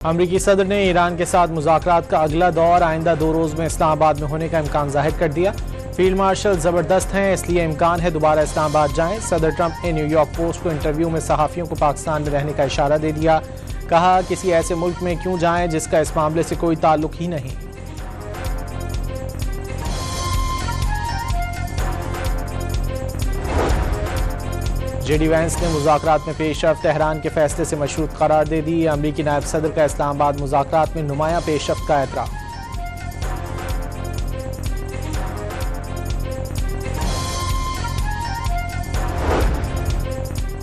अमरीकी सदर ने ईरान के साथ मुज़ाकरात का अगला दौर आइंदा 2 रोज़ में इस्लामाबाद में होने का इम्कान जाहिर कर दिया। फील्ड मार्शल ज़बरदस्त हैं, इसलिए इम्कान है दोबारा इस्लामाबाद जाएं। सदर ट्रंप ने न्यूयॉर्क पोस्ट को इंटरव्यू में सहाफ़ियों को पाकिस्तान में रहने का इशारा दे दिया। कहा, किसी ऐसे मुल्क में क्यों जाएं जिसका इस मामले से कोई ताल्लुक ही नहीं। जेडी वैंस ने मुज़ाकरात में पेशरफ्त तेहरान के फैसले से मशरूत करार दे दी। अमरीकी नायब सदर का इस्लामाबाद मुज़ाकरात में नुमायां पेशरफ्त का एतराफ़।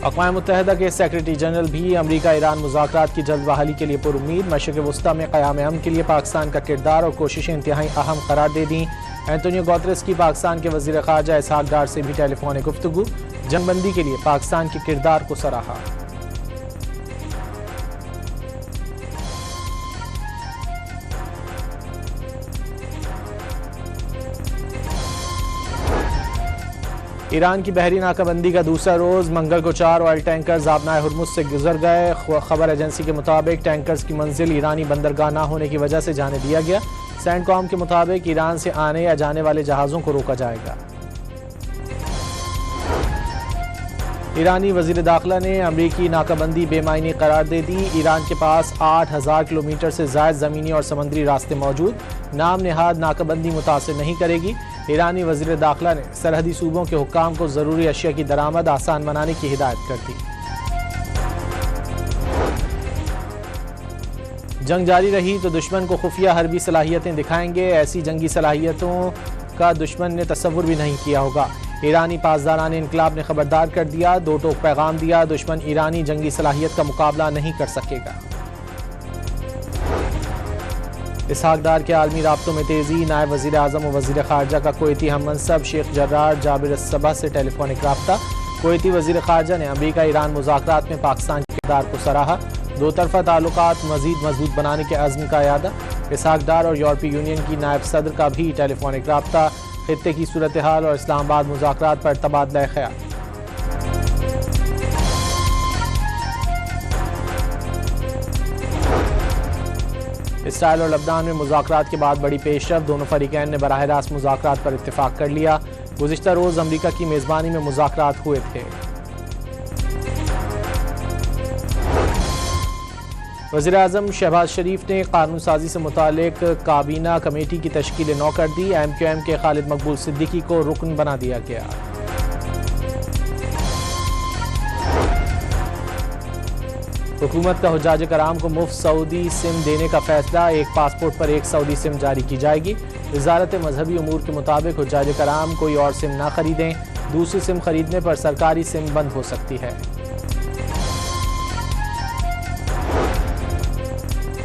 अक़वाम मुत्तहिदा के सेक्रेटरी जनरल भी अमरीका ईरान मुज़ाकरात की जल्द बहाली के लिए पुरुम्मीद। मशरिक़ वस्ता में क़याम अमन के लिए पाकिस्तान का किरदार और कोशिशें इंतहाई अहम करार दे दी। एंटोनियो गुतेरेस की पाकिस्तान के वज़ीर ख़ारजा इसहाक़ डार से भी टेलीफोनिक गुफ्तगू। जंगबंदी के लिए पाकिस्तान के किरदार को सराहा। ईरान की बहरी नाकाबंदी का दूसरा रोज मंगल को 4 ऑयल टैंकर्स आबनाए हुर्मुज़ से गुजर गए। खबर एजेंसी के मुताबिक टैंकर्स की मंजिल ईरानी बंदरगाह न होने की वजह से जाने दिया गया। सैंडकॉम के मुताबिक ईरान से आने या जाने वाले जहाज़ों को रोका जाएगा। ईरानी वज़ीर दाखिला ने अमरीकी नाकाबंदी बेमायनी करार दे दी। ईरान के पास 8000 किलोमीटर से ज़ायद ज़मीनी और समंदरी रास्ते मौजूद। नाम निहाद नाकाबंदी मुतासिर नहीं करेगी। ईरानी वज़ीर दाखिला ने सरहदी सूबों के हुक्काम को ज़रूरी अशिया की दरामद आसान बनाने की हिदायत कर दी। जंग जारी रही तो दुश्मन को खुफिया हरबी सलाहियतें दिखाएंगे। ऐसी जंगी सलाहियतों का दुश्मन ने तसव्वुर भी नहीं किया होगा। ईरानी पासदारान इनकलाब ने खबरदार कर दिया, 2 टोक पैगाम दिया। दुश्मन ईरानी जंगी सलाहियत का मुकाबला नहीं कर सकेगा। इसहाक़ डार के आलमी राब्तों में तेज़ी। नायब वज़ीर आज़म और वज़ीर ख़ारजा का कोयती हम मनसब शेख जर्रार जाबिर सबा से टेलीफोनिक राब्ता। कोयती वज़ीर ख़ारजा ने अमरीका ईरान मुज़ाकरात में पाकिस्तान के किरदार को सराहा। 2 तरफ़ा ताल्लुकात मज़ीद मजबूत बनाने के अज़्म का यादा। इसहाक़ डार और यूरोपीय यूनियन की नायब सदर का भी टेलीफोनिक राब्ता। खित्ते की सूरत हाल और इस्लामाबाद मुज़ाकरात पर तबादला ख्याल। इसराइल और लबनान में मुज़ाकरात के बाद बड़ी पेशरफ्त। दोनों फरीकैन ने बराह रास्त मुज़ाकरात पर इत्तेफाक कर लिया। गुज़िश्ता रोज़ अमरीका की मेज़बानी में मुज़ाकरात हुए थे। वज़ीर आज़म शहबाज शरीफ ने कानून साजी से मुतालिक काबीना कमेटी की तश्कील नौ कर दी। MQM के खालिद मकबूल सिद्दीकी को रुकन बना दिया गया। हुकूमत का हुज्जाज कराम को मुफ्त सऊदी सिम देने का फैसला। एक पासपोर्ट पर 1 सऊदी सिम जारी की जाएगी। वजारत मजहबी उमूर के मुताबिक हुज्जाज कराम कोई और सिम ना खरीदें। दूसरी सिम खरीदने पर सरकारी सिम बंद हो सकती है।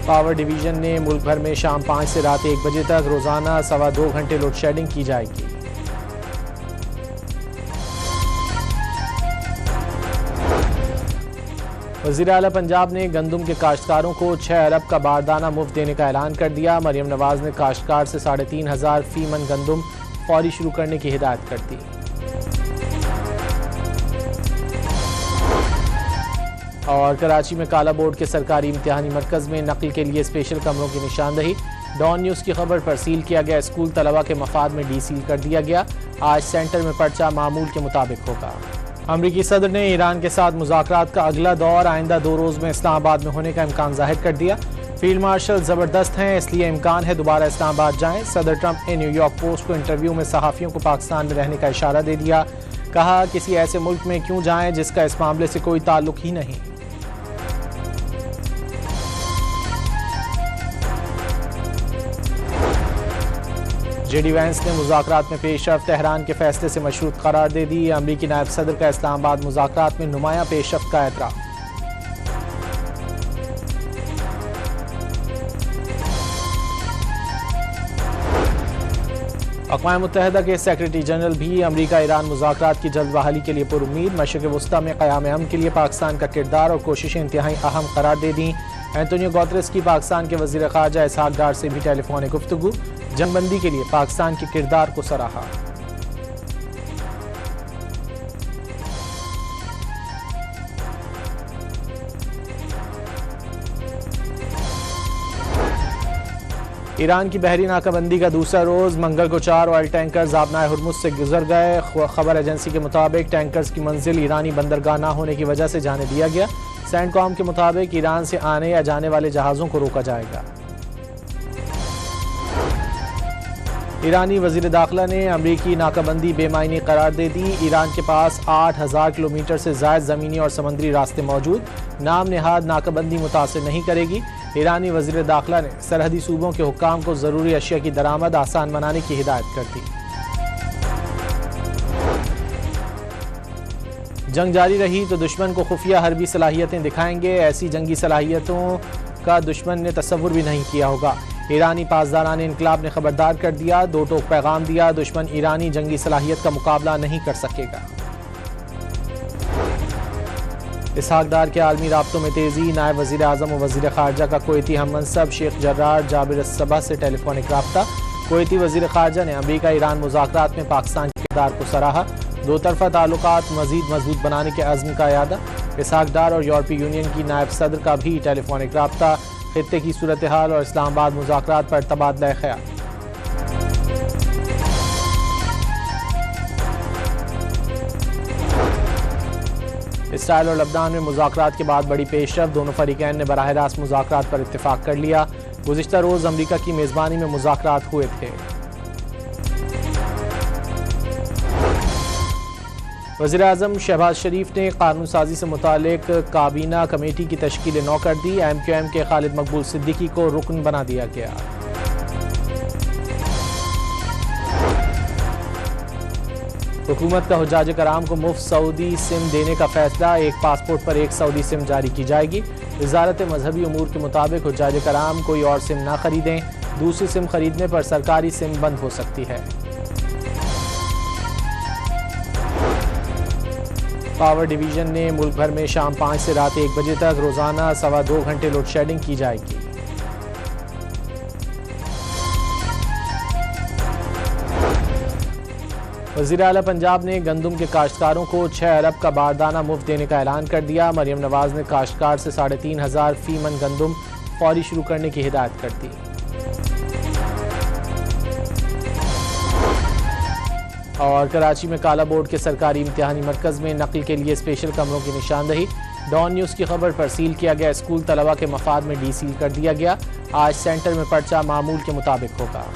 पावर डिवीजन ने मुल्क भर में शाम 5 से रात 1 बजे तक रोजाना 2.25 घंटे लोड शेडिंग की जाएगी। वज़ीर आला पंजाब ने गंदम के काश्तकारों को 6 अरब का बारदाना मुफ्त देने का ऐलान कर दिया। मरियम नवाज ने काश्तकार से 3500 फी मन गंदम फौरी शुरू करने की हिदायत कर दी। और कराची में काला बोर्ड के सरकारी इम्तिहानी मरकज़ में नकल के लिए स्पेशल कमरों की निशानदही। डॉन न्यूज़ की खबर पर सील किया गया स्कूल तलबा के मफाद में डीसील कर दिया गया। आज सेंटर में पर्चा मामूल के मुताबिक होगा। अमरीकी सदर ने ईरान के साथ मुज़ाकरात का अगला दौर आइंदा 2 रोज़ में इस्लामाबाद में होने का इम्कान जाहिर कर दिया। फील्ड मार्शल ज़बरदस्त हैं, इसलिए इम्कान है दोबारा इस्लामाबाद जाएं। सदर ट्रंप ने न्यूयॉर्क पोस्ट को इंटरव्यू में सहाफ़ियों को पाकिस्तान में रहने का इशारा दे दिया। कहा, किसी ऐसे मुल्क में क्यों जाएं जिसका इस मामले से कोई ताल्लुक ही नहीं। जेडी वैंस ने मुज़ाकरात में पेशरफ्त तेहरान के फैसले से मशरूत करार दे दी। अमरीकी नायब सदर का इस्लामाबाद मुज़ाकरात में नुमायां पेशरफ्त का एतराफ़। अक़वाम मुत्तहिदा के सेक्रेटरी जनरल भी अमरीका ईरान मुज़ाकरात की जल्द बहाली के लिए पुरुम्मीद। मशरिक़ वस्ता में क़याम अमन के लिए पाकिस्तान का किरदार और कोशिशें इंतहाई अहम करार दे दी। एंटोनियो गुतेरेस की पाकिस्तान के वज़ीर ख़ारजा इसहाक़ डार से भी टेलीफोनिक गुफ्तगू। जंगबंदी के लिए पाकिस्तान के किरदार को सराहा। ईरान की बहरी नाकाबंदी का दूसरा रोज मंगल को 4 ऑयल टैंकर्स आबनाए हुर्मुज से गुजर गए। खबर एजेंसी के मुताबिक टैंकर्स की मंजिल ईरानी बंदरगाह न होने की वजह से जाने दिया गया। सैंडकॉम के मुताबिक ईरान से आने या जाने वाले जहाज़ों को रोका जाएगा। ईरानी वजीर दाखिला ने अमरीकी नाकाबंदी बेमायनी करार दे दी। ईरान के पास 8000 किलोमीटर से ज़ायद ज़मीनी और समंदरी रास्ते मौजूद, नाम नेहाद नाकाबंदी मुतासिर नहीं करेगी। ईरानी वजीर दाखिला ने सरहदी सूबों के हुक्काम को ज़रूरी अशिया की दरामद आसान बनाने की हिदायत कर दी। जंग जारी रही तो दुश्मन को खुफिया हरबी सलाहियतें दिखाएंगे। ऐसी जंगी सलाहियतों का दुश्मन ने तस्वुर भी नहीं किया होगा। ईरानी पासदारान इनकलाब ने खबरदार कर दिया, दो टोक पैगाम दिया, दुश्मन ईरानी जंगी सलाहियत का मुकाबला नहीं कर सकेगा। इसहाक डार के आलमी राब्तों में तेजी। नायब वजीर आज़म और वजीर खारजा का कोयती हम मनसब शेख जर्रार जाबिर सबा से टेलीफोनिक राब्ता। कोयती वजीर खारजा ने अमरीका ईरान मुज़ाकरात में पाकिस्तान के किरदार को सराहा। दो तरफा ताल्लुकात मजीद मजबूत बनाने के अज़्म का यादा। इसहाक डार और यूरोपीय यूनियन की नायब सदर का भी टेलीफोनिक राब्ता। खित्ते की सूरत हाल और इस्लामाबाद मुज़ाकरात पर तबादला ख्याल। इसराइल और लबनान में मुज़ाकरात के बाद बड़ी पेशरफ। दोनों फरीकैन ने बराह रास्त मुज़ाकरात पर इत्तेफाक कर लिया। गुज़िश्ता रोज़ अमरीका की मेज़बानी में मुज़ाकरात हुए थे। वज़ीर आज़म शहबाज शरीफ ने कानून साजी से मुतालिक काबीना कमेटी की तश्कील नौ कर दी। MQM के खालिद मकबूल सिद्दीकी को रुकन बना दिया गया। हुकूमत का हुज्जाज कराम को मुफ्त सऊदी सिम देने का फैसला। एक पासपोर्ट पर एक सऊदी सिम जारी की जाएगी। वजारत मजहबी उमूर के मुताबिक हुज्जाज कराम कोई और सिम ना खरीदें। दूसरी सिम खरीदने पर सरकारी सिम बंद हो सकती है। पावर डिवीजन ने मुल्क भर में शाम 5 से रात 1 बजे तक रोजाना 2.25 घंटे लोड शेडिंग की जाएगी। वज़ीर आला पंजाब ने गंदम के काश्तकारों को 6 अरब का बारदाना मुफ्त देने का ऐलान कर दिया। मरियम नवाज ने काश्तकार से 3500 फी मन गंदम फौरी शुरू करने की हिदायत कर दी। और कराची में काला बोर्ड के सरकारी इम्तिहानी मरकज़ में नकल के लिए स्पेशल कमरों की निशानदही। डॉन न्यूज़ की खबर पर सील किया गया स्कूल तलबा के मफाद में डी सील कर दिया गया। आज सेंटर में पर्चा मामूल के मुताबिक होगा।